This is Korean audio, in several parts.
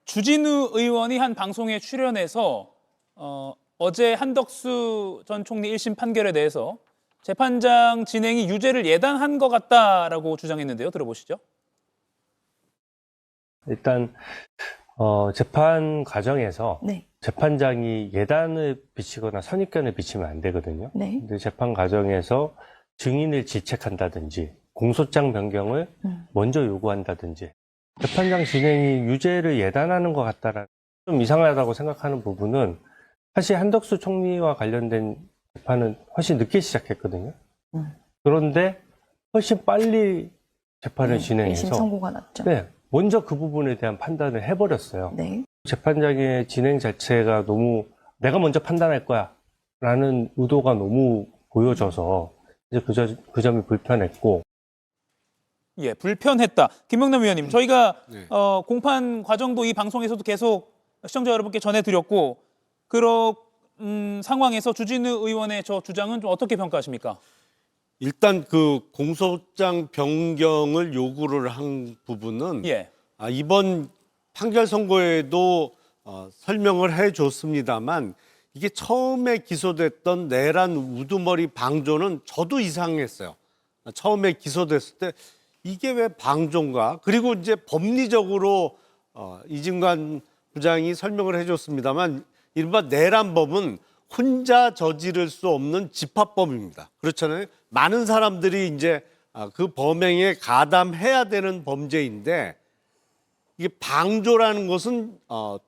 주진우 의원이 한 방송에 출연해서 어제 한덕수 전 총리 1심 판결에 대해서 재판장 진행이 유죄를 예단한 것 같다라고 주장했는데요. 들어보시죠. 일단 재판 과정에서 네. 재판장이 예단을 비치거나 선입견을 비치면 안 되거든요. 네. 근데 재판 과정에서 증인을 질책한다든지 공소장 변경을 먼저 요구한다든지 재판장 진행이 유죄를 예단하는 것 같다라는 좀 이상하다고 생각하는 부분은 사실 한덕수 총리와 관련된 재판은 훨씬 늦게 시작했거든요. 그런데 훨씬 빨리 재판을 1심 진행해서 선고가 났죠. 네, 먼저 그 부분에 대한 판단을 해버렸어요. 네. 재판장의 진행 자체가 너무 내가 먼저 판단할 거야 라는 의도가 너무 보여져서 이제 그 점이 불편했고. 예, 불편했다. 김명남 위원님, 저희가 공판 과정도 이 방송에서도 계속 시청자 여러분께 전해드렸고 그런 상황에서 주진우 의원의 저 주장은 좀 어떻게 평가하십니까? 일단 그 공소장 변경을 요구를 한 부분은 예. 이번 판결 선고에도 설명을 해줬습니다만 이게 처음에 기소됐던 내란 우두머리 방조는 저도 이상했어요. 처음에 기소됐을 때 이게 왜 방조인가? 그리고 이제 법리적으로 이진관 부장이 설명을 해줬습니다만 이른바 내란법은 혼자 저지를 수 없는 집합범입니다. 그렇잖아요. 많은 사람들이 이제 그 범행에 가담해야 되는 범죄인데 이게 방조라는 것은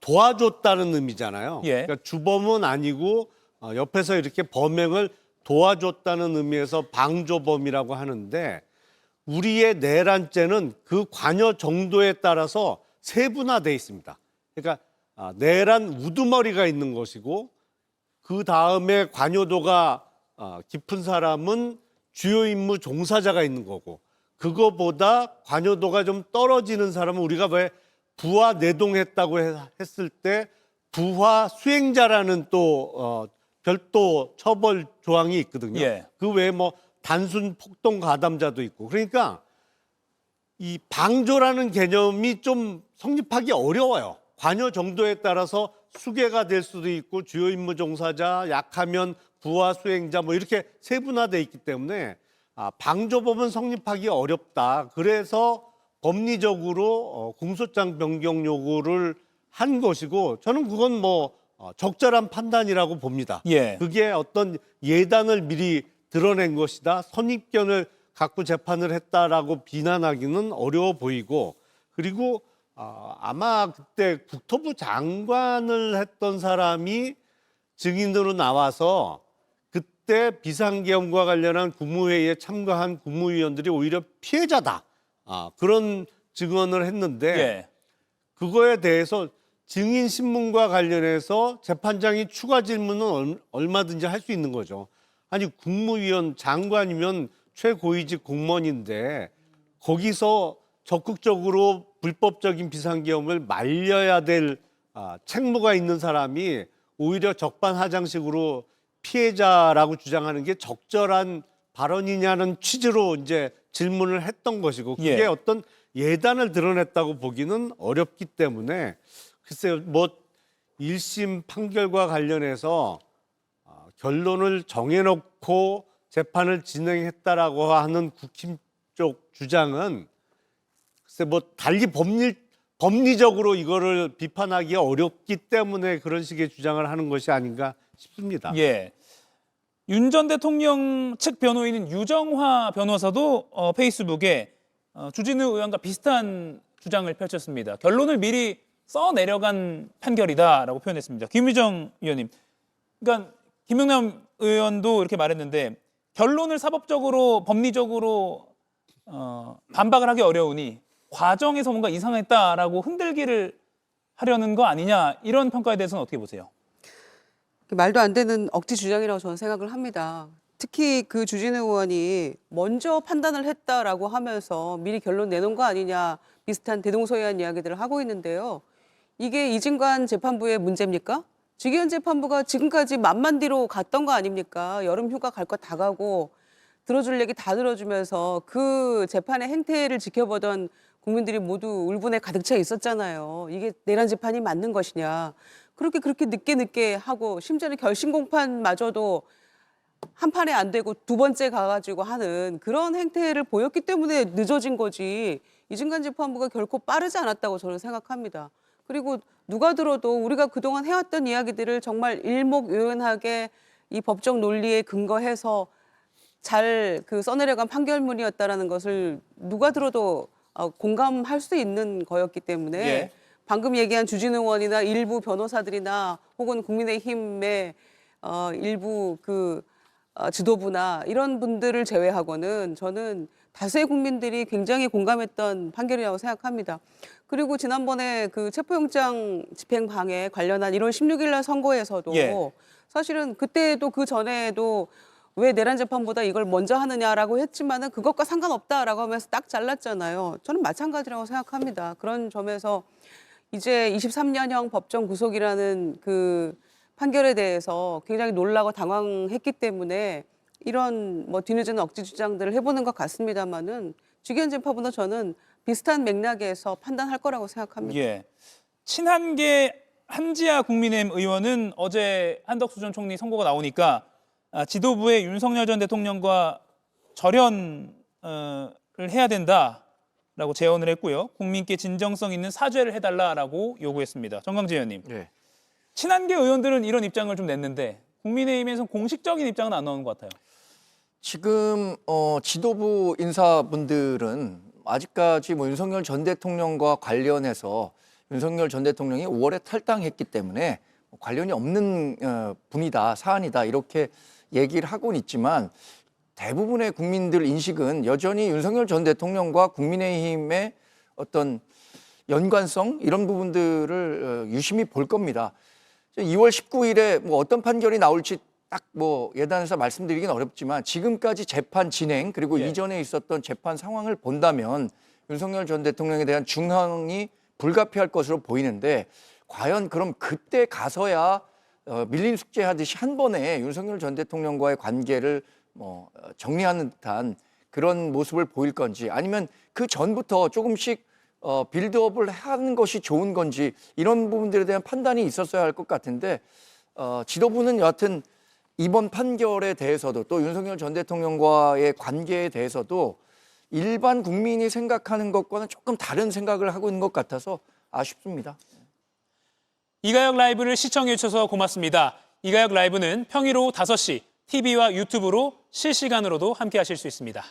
도와줬다는 의미잖아요. 예. 그러니까 주범은 아니고 옆에서 이렇게 범행을 도와줬다는 의미에서 방조범이라고 하는데 우리의 내란죄는 그 관여 정도에 따라서 세분화되어 있습니다. 그러니까 내란 우두머리가 있는 것이고 그 다음에 관여도가 깊은 사람은 주요 임무 종사자가 있는 거고 그거보다 관여도가 좀 떨어지는 사람은 우리가 왜 부하 내동했다고 했을 때 부하 수행자라는 또 별도 처벌 조항이 있거든요. 예. 그 외에 뭐 단순 폭동 가담자도 있고 그러니까 이 방조라는 개념이 좀 성립하기 어려워요. 관여 정도에 따라서 수괴가 될 수도 있고 주요 임무 종사자, 약하면 부하 수행자 뭐 이렇게 세분화돼 있기 때문에 방조법은 성립하기 어렵다. 그래서 법리적으로 공소장 변경 요구를 한 것이고 저는 그건 뭐 적절한 판단이라고 봅니다. 예. 그게 어떤 예단을 미리 드러낸 것이다. 선입견을 갖고 재판을 했다라고 비난하기는 어려워 보이고 그리고 아마 그때 국토부 장관을 했던 사람이 증인으로 나와서 그때 비상계엄과 관련한 국무회의에 참가한 국무위원들이 오히려 피해자다. 그런 증언을 했는데 예. 그거에 대해서 증인 신문과 관련해서 재판장이 추가 질문은 얼마든지 할 수 있는 거죠. 아니 국무위원 장관이면 최고위직 공무원인데 거기서 적극적으로 불법적인 비상계엄을 말려야 될 책무가 있는 사람이 오히려 적반하장식으로 피해자라고 주장하는 게 적절한 발언이냐는 취지로 이제 질문을 했던 것이고 그게 예. 어떤 예단을 드러냈다고 보기는 어렵기 때문에 글쎄요 뭐 1심 판결과 관련해서 결론을 정해놓고 재판을 진행했다라고 하는 국힘 쪽 주장은 글쎄 뭐 달리 법리적으로 이거를 비판하기 어렵기 때문에 그런 식의 주장을 하는 것이 아닌가 싶습니다. 예. 윤 전 대통령 측 변호인인 유정화 변호사도 페이스북에 주진우 의원과 비슷한 주장을 펼쳤습니다. 결론을 미리 써내려간 판결이다라고 표현했습니다. 김유정 의원님, 그러니까 김명남 의원도 이렇게 말했는데 결론을 사법적으로 법리적으로 반박을 하기 어려우니 과정에서 뭔가 이상했다라고 흔들기를 하려는 거 아니냐 이런 평가에 대해서는 어떻게 보세요? 말도 안 되는 억지 주장이라고 저는 생각을 합니다. 특히 그 주진우 의원이 먼저 판단을 했다라고 하면서 미리 결론 내놓은 거 아니냐 비슷한 대동소이한 이야기들을 하고 있는데요. 이게 이진관 재판부의 문제입니까? 주기현 재판부가 지금까지 만만디로 갔던 거 아닙니까? 여름 휴가 갈 거 다 가고 들어줄 얘기 다 들어주면서 그 재판의 행태를 지켜보던 국민들이 모두 울분에 가득 차 있었잖아요. 이게 내란 재판이 맞는 것이냐. 그렇게 늦게 하고 심지어는 결심 공판마저도 한 판에 안 되고 두 번째 가가지고 하는 그런 행태를 보였기 때문에 늦어진 거지. 이중간 재판부가 결코 빠르지 않았다고 저는 생각합니다. 그리고 누가 들어도 우리가 그동안 해왔던 이야기들을 정말 일목요연하게 이 법적 논리에 근거해서 잘 그 써내려간 판결문이었다라는 것을 누가 들어도 공감할 수 있는 거였기 때문에 예. 방금 얘기한 주진우 의원이나 일부 변호사들이나 혹은 국민의힘의 일부 지도부나 이런 분들을 제외하고는 저는 다수의 국민들이 굉장히 공감했던 판결이라고 생각합니다. 그리고 지난번에 그 체포영장 집행 방해 관련한 1월 16일 날 선고에서도 예. 사실은 그때도 그 전에도 왜 내란 재판보다 이걸 먼저 하느냐라고 했지만은 그것과 상관없다라고 하면서 딱 잘랐잖아요. 저는 마찬가지라고 생각합니다. 그런 점에서 이제 23년형 법정 구속이라는 그 판결에 대해서 굉장히 놀라고 당황했기 때문에 이런 뭐 뒤늦은 억지 주장들을 해보는 것 같습니다만은 주기현 재판부는 저는 비슷한 맥락에서 판단할 거라고 생각합니다. 예. 친한계 한지아 국민의힘 의원은 어제 한덕수 전 총리 선고가 나오니까 지도부의 윤석열 전 대통령과 절연을 해야 된다라고 제언을 했고요. 국민께 진정성 있는 사죄를 해달라라고 요구했습니다. 정강재 의원님. 네. 친한계 의원들은 이런 입장을 좀 냈는데 국민의힘에서는 공식적인 입장은 안 나오는 것 같아요. 지금 지도부 인사분들은 아직까지 뭐 윤석열 전 대통령과 관련해서 윤석열 전 대통령이 5월에 탈당했기 때문에 관련이 없는 분이다, 사안이다 이렇게 얘기를 하고는 있지만 대부분의 국민들 인식은 여전히 윤석열 전 대통령과 국민의힘의 어떤 연관성 이런 부분들을 유심히 볼 겁니다. 2월 19일에 뭐 어떤 판결이 나올지 딱 뭐 예단해서 말씀드리긴 어렵지만 지금까지 재판 진행 그리고 이전에 있었던 재판 상황을 본다면 윤석열 전 대통령에 대한 중형이 불가피할 것으로 보이는데 과연 그럼 그때 가서야 밀린 숙제하듯이 한 번에 윤석열 전 대통령과의 관계를 정리하는 듯한 그런 모습을 보일 건지 아니면 그 전부터 조금씩 빌드업을 하는 것이 좋은 건지 이런 부분들에 대한 판단이 있었어야 할 것 같은데 지도부는 여하튼 이번 판결에 대해서도 또 윤석열 전 대통령과의 관계에 대해서도 일반 국민이 생각하는 것과는 조금 다른 생각을 하고 있는 것 같아서 아쉽습니다. 이가혁 라이브를 시청해 주셔서 고맙습니다. 이가혁 라이브는 평일 오후 5시 TV와 유튜브로 실시간으로도 함께 하실 수 있습니다.